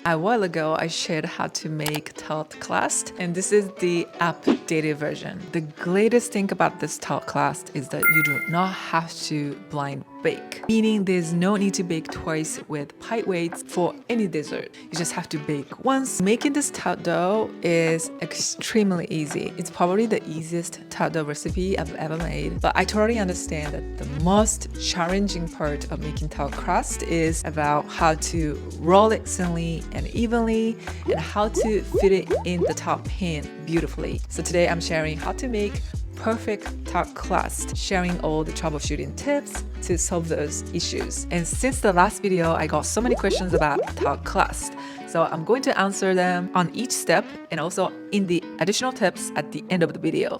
A while ago, I shared how to make Tart Crust, and this is the updated version. The greatest thing about this Tart Crust is that you do not have to blind bake, meaning there's no need to bake twice with pie weights for any dessert. You just have to bake once. Making this tart dough is extremely easy. It's probably the easiest tart dough recipe I've ever made, but I totally understand that the most challenging part of making tart crust is about how to roll it thinly and evenly and how to fit it in the tart pan beautifully. So today I'm sharing how to make perfect tart crust, sharing all the troubleshooting tips to solve those issues. And since the last video, I got so many questions about tart crust. So I'm going to answer them on each step and also in the additional tips at the end of the video.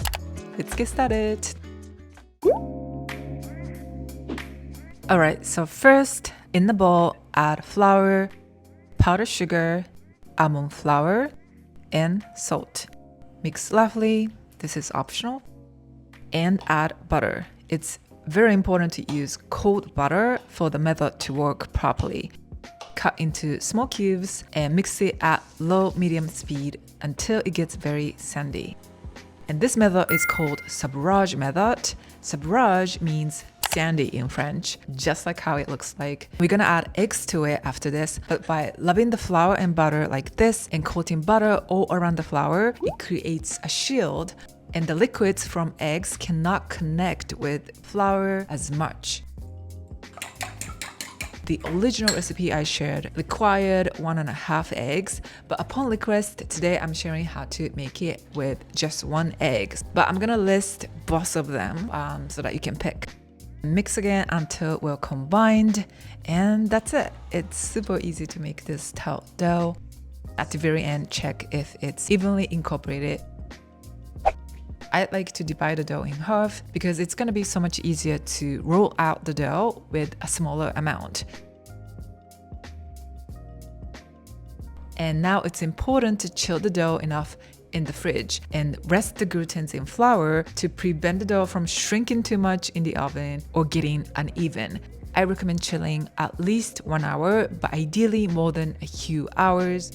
Let's get started. Alright, so first in the bowl, add flour, powdered sugar, almond flour, and salt. Mix lovely. This is optional. And add butter. It's very important to use cold butter for the method to work properly. Cut into small cubes and mix it at low-medium speed until it gets very sandy. And this method is called sabrage method. Sabrage means sandy in French, just like how it looks like. We're gonna add eggs to it after this, but by loving the flour and butter like this and coating butter all around the flour, it creates a shield and the liquids from eggs cannot connect with flour as much. The original recipe I shared required 1.5 eggs, but upon request, today I'm sharing how to make it with just 1 egg. But I'm gonna list both of them so that you can pick. Mix again until well combined, and that's it. It's super easy to make this tart dough. At the very end, check if it's evenly incorporated. I like to divide the dough in half because it's going to be so much easier to roll out the dough with a smaller amount. And now it's important to chill the dough enough in the fridge and rest the gluten's in flour to prevent the dough from shrinking too much in the oven or getting uneven. I recommend chilling at least 1 hour, but ideally more than a few hours.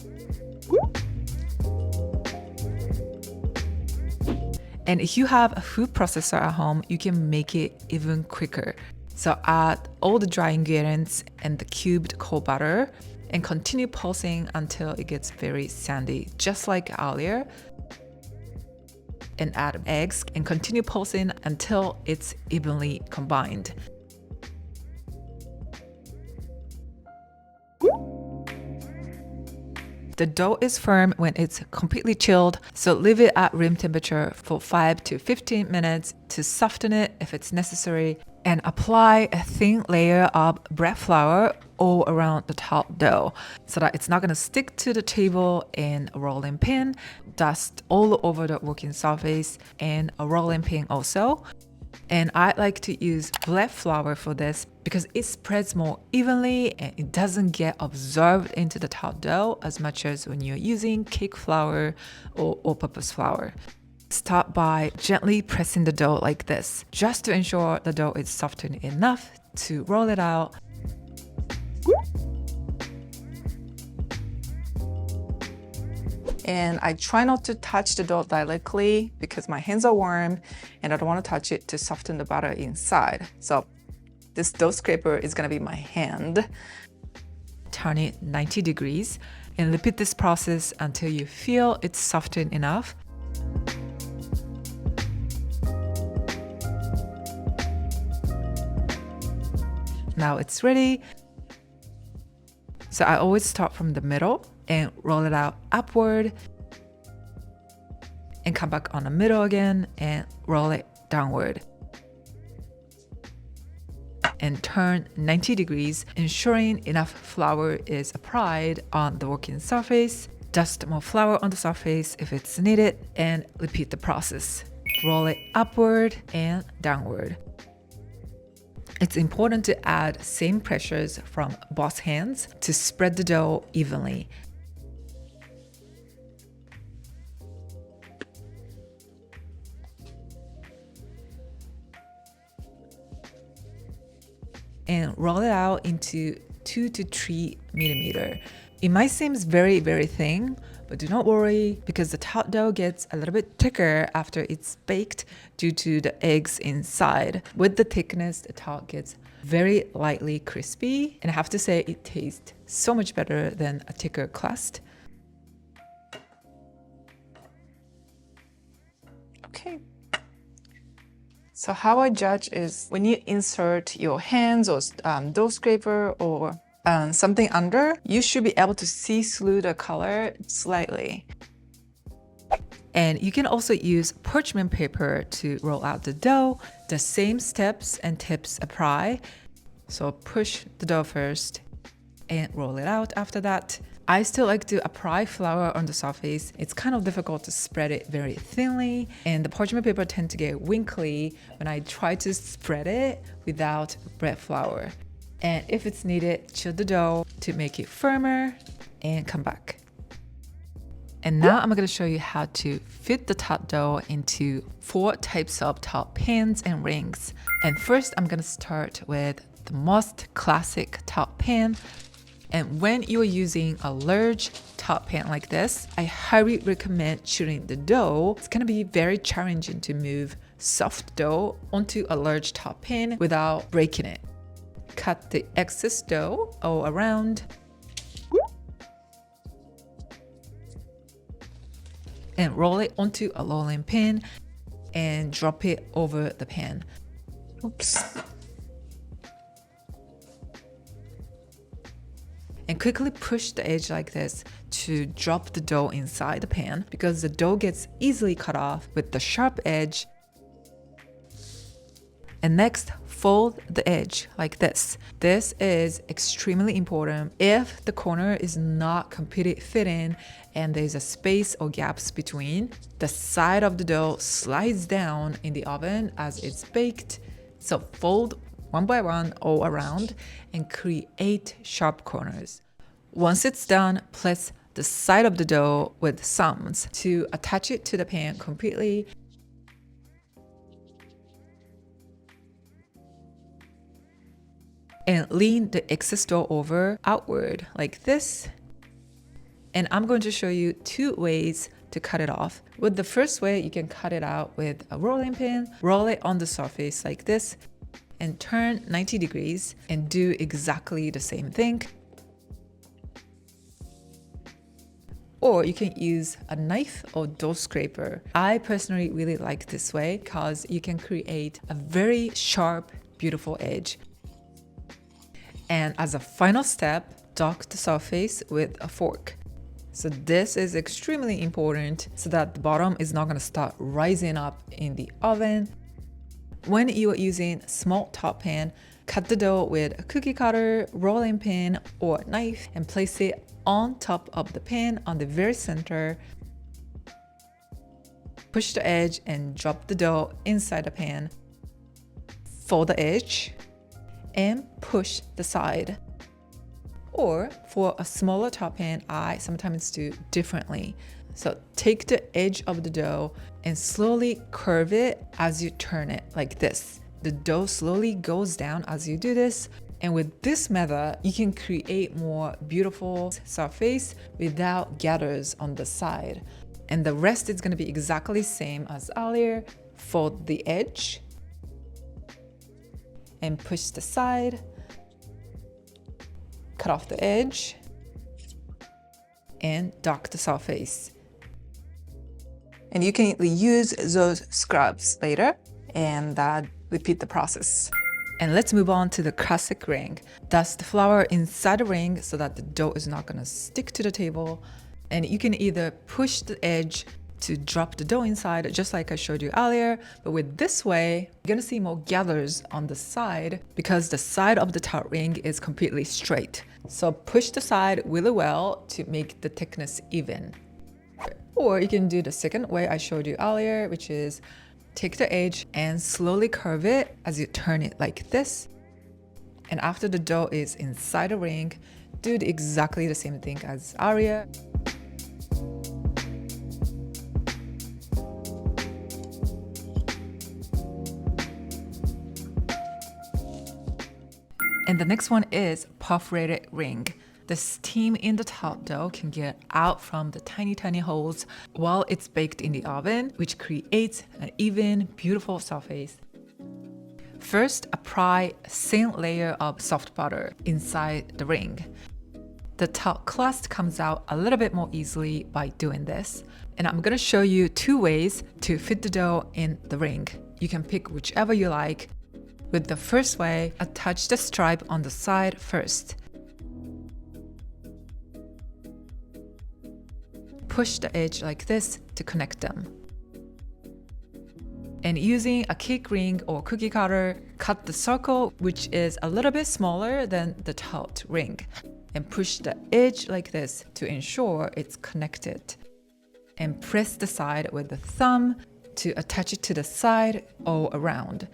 And if you have a food processor at home, you can make it even quicker. So add all the dry ingredients and the cubed cold butter and continue pulsing until it gets very sandy, just like earlier. And add eggs and continue pulsing until it's evenly combined. The dough is firm when it's completely chilled, so leave it at room temperature for 5 to 15 minutes to soften it if it's necessary, and apply a thin layer of bread flour all around the tart dough so that it's not going to stick to the table in a rolling pin, dust all over the working surface and a rolling pin also. And I like to use bread flour for this because it spreads more evenly and it doesn't get absorbed into the tart dough as much as when you're using cake flour or all-purpose flour. Start by gently pressing the dough like this, just to ensure the dough is softened enough to roll it out. And I try not to touch the dough directly because my hands are warm and I don't want to touch it to soften the butter inside. So this dough scraper is going to be my hand. Turn it 90 degrees and repeat this process until you feel it's softened enough. Now it's ready. So I always start from the middle and roll it out upward and come back on the middle again and roll it downward. And turn 90 degrees, ensuring enough flour is applied on the working surface. Dust more flour on the surface if it's needed and repeat the process. Roll it upward and downward. It's important to add same pressures from both hands to spread the dough evenly. And roll it out into 2 to 3 millimeter. It might seem very thin, but do not worry because the tart dough gets a little bit thicker after it's baked due to the eggs inside. With the thickness, the tart gets very lightly crispy, and I have to say it tastes so much better than a thicker crust. Okay. So how I judge is when you insert your hands or dough scraper or something under, you should be able to see through the color slightly. And you can also use parchment paper to roll out the dough. The same steps and tips apply. So push the dough first and roll it out after that. I still like to apply flour on the surface. It's kind of difficult to spread it very thinly, and the parchment paper tend to get wrinkly when I try to spread it without bread flour. And if it's needed, chill the dough to make it firmer and come back. And now I'm going to show you how to fit the tart dough into 4 types of tart pans and rings. And first, I'm going to start with the most classic tart pan. And when you're using a large tart pan like this, I highly recommend chilling the dough. It's gonna be very challenging to move soft dough onto a large tart pan without breaking it. Cut the excess dough all around. And roll it onto a rolling pin and drop it over the pan. Oops. And quickly push the edge like this to drop the dough inside the pan because the dough gets easily cut off with the sharp edge. And next, fold the edge like this. This is extremely important. If the corner is not completely fit in and there's a space or gaps between, the side of the dough slides down in the oven as it's baked. So fold one by one all around and create sharp corners. Once it's done, place the side of the dough with thumbs to attach it to the pan completely. And lean the excess dough over outward like this. And I'm going to show you 2 ways to cut it off. With the first way, you can cut it out with a rolling pin, roll it on the surface like this, and turn 90 degrees and do exactly the same thing. Or you can use a knife or dough scraper. I personally really like this way because you can create a very sharp, beautiful edge. And as a final step, dot the surface with a fork. So this is extremely important so that the bottom is not going to start rising up in the oven. When you are using a small tart pan, cut the dough with a cookie cutter, rolling pin, or knife and place it on top of the pan on the very center. Push the edge and drop the dough inside the pan. Fold the edge and push the side. Or for a smaller tart pan, I sometimes do differently. So take the edge of the dough and slowly curve it as you turn it like this. The dough slowly goes down as you do this. And with this method, you can create more beautiful surface without gathers on the side. And the rest is going to be exactly the same as earlier. Fold the edge and push the side. Cut off the edge and dock the surface. And you can use those scrubs later and repeat the process. And let's move on to the classic ring. Dust the flour inside the ring so that the dough is not going to stick to the table. And you can either push the edge to drop the dough inside, just like I showed you earlier. But with this way, you're going to see more gathers on the side because the side of the tart ring is completely straight. So push the side really well to make the thickness even. Or you can do the second way I showed you earlier, which is take the edge and slowly curve it as you turn it like this. And after the dough is inside the ring, do exactly the same thing as earlier. And the next one is perforated ring. The steam in the top dough can get out from the tiny holes while it's baked in the oven, which creates an even, beautiful surface. First, apply a thin layer of soft butter inside the ring. The tart crust comes out a little bit more easily by doing this. And I'm gonna show you 2 ways to fit the dough in the ring. You can pick whichever you like. With the first way, attach the stripe on the side first. Push the edge like this to connect them. And using a cake ring or cookie cutter, cut the circle, which is a little bit smaller than the tart ring, and push the edge like this to ensure it's connected. And press the side with the thumb to attach it to the side all around.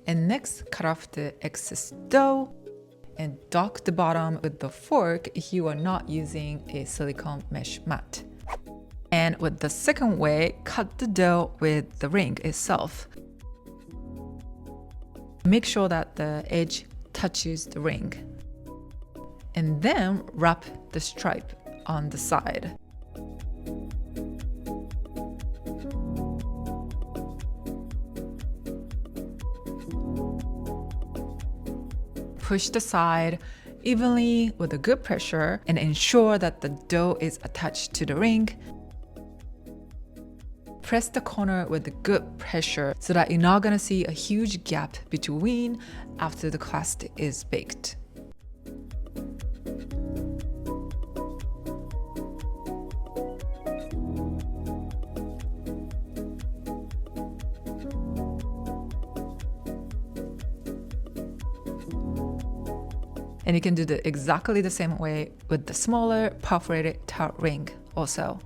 And next, cut off the excess dough and dock the bottom with the fork if you are not using a silicone mesh mat. And with the second way, cut the dough with the ring itself. Make sure that the edge touches the ring. And then wrap the stripe on the side. Push the side evenly with a good pressure and ensure that the dough is attached to the ring. Press the corner with a good pressure so that you're not gonna see a huge gap between after the crust is baked. And you can do exactly the same way with the smaller perforated tart ring also.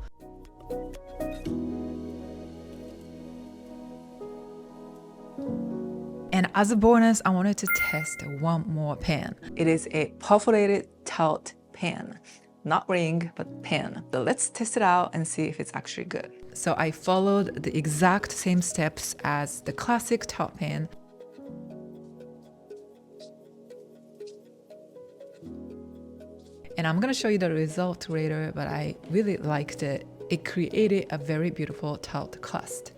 And as a bonus, I wanted to test one more pan. It is a perforated tart pan. Not ring, but pan. So let's test it out and see if it's actually good. So I followed the exact same steps as the classic tart pan. And I'm gonna show you the result later, but I really liked it. It created a very beautiful tart crust.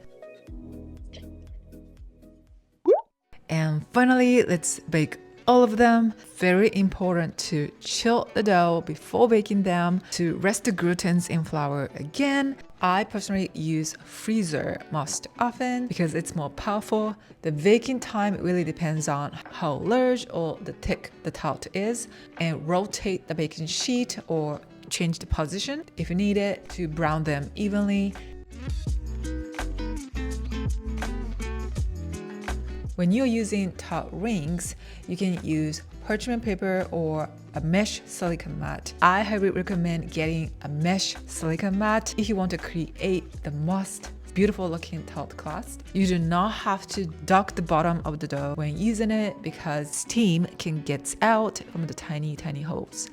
And finally, let's bake all of them. Very important to chill the dough before baking them to rest the gluten's in flour again. I personally use freezer most often because it's more powerful. The baking time really depends on how large or the thick the tart is, and rotate the baking sheet or change the position if you need it to brown them evenly. When you're using tart rings, you can use parchment paper or a mesh silicone mat. I highly recommend getting a mesh silicone mat if you want to create the most beautiful looking tart crust. You do not have to dock the bottom of the dough when using it because steam can get out from the tiny holes.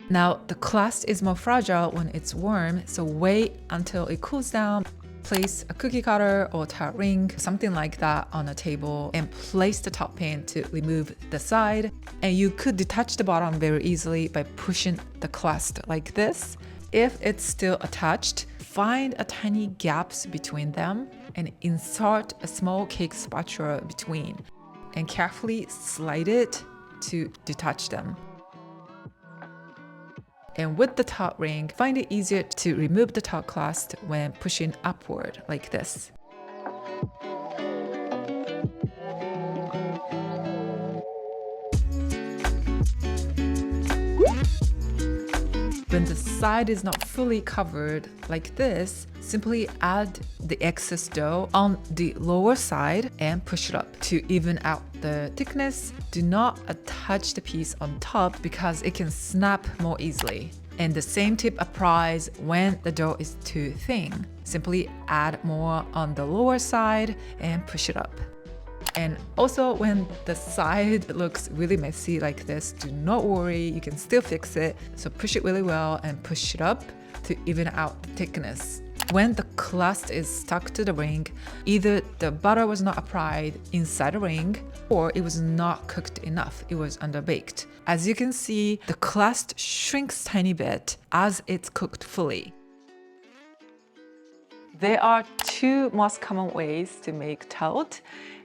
Now, the crust is more fragile when it's warm, so wait until it cools down. Place a cookie cutter or tart ring, something like that, on a table and place the top pan to remove the side. And you could detach the bottom very easily by pushing the crust like this. If it's still attached, find a tiny gaps between them and insert a small cake spatula between and carefully slide it to detach them. And with the tart ring, find it easier to remove the tart crust when pushing upward like this. When the side is not fully covered like this, simply add the excess dough on the lower side and push it up to even out the thickness. Do not attach the piece on top because it can snap more easily. And the same tip applies when the dough is too thin. Simply add more on the lower side and push it up. And also when the side looks really messy like this, do not worry, you can still fix it. So push it really well and push it up to even out the thickness. When the crust is stuck to the ring, either the butter was not applied inside the ring or it was not cooked enough, it was underbaked. As you can see, the crust shrinks tiny bit as it's cooked fully. There are two most common ways to make tart,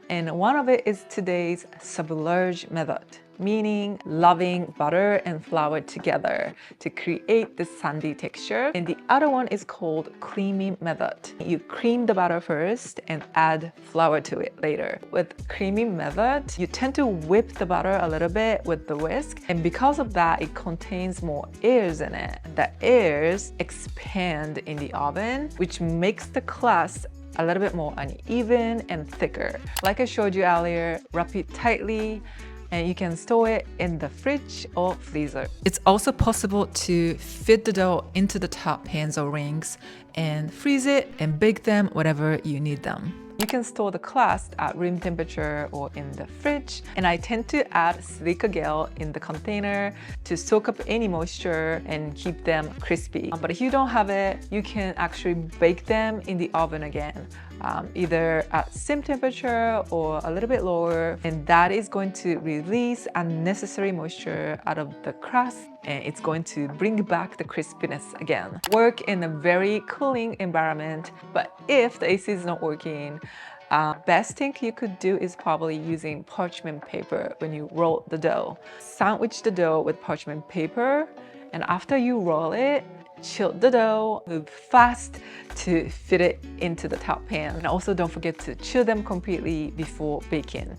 and one of it is today's submerge method, meaning loving butter and flour together to create this sandy texture. And the other one is called creamy method. You cream the butter first and add flour to it later. With creamy method, you tend to whip the butter a little bit with the whisk, and because of that, it contains more airs in it. The airs expand in the oven, which makes the crust a little bit more uneven and thicker. Like I showed you earlier, wrap it tightly, and you can store it in the fridge or freezer. It's also possible to fit the dough into the top pans or rings and freeze it and bake them whenever you need them. You can store the crust at room temperature or in the fridge, and I tend to add silica gel in the container to soak up any moisture and keep them crispy. But if you don't have it, you can actually bake them in the oven again, either at same temperature or a little bit lower, and that is going to release unnecessary moisture out of the crust, and it's going to bring back the crispiness again. Work in a very cooling environment, but if the AC is not working, best thing you could do is probably using parchment paper when you roll the dough. Sandwich the dough with parchment paper, and after you roll it, chill the dough, move fast to fit it into the top pan. And also don't forget to chill them completely before baking.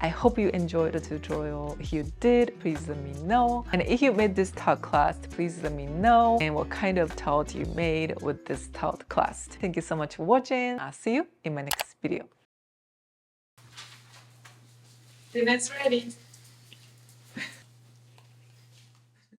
I hope you enjoyed the tutorial. If you did, please let me know. And if you made this tart crust, please let me know and what kind of tart you made with this tart crust. Thank you so much for watching. I'll see you in my next video. Dinner's ready.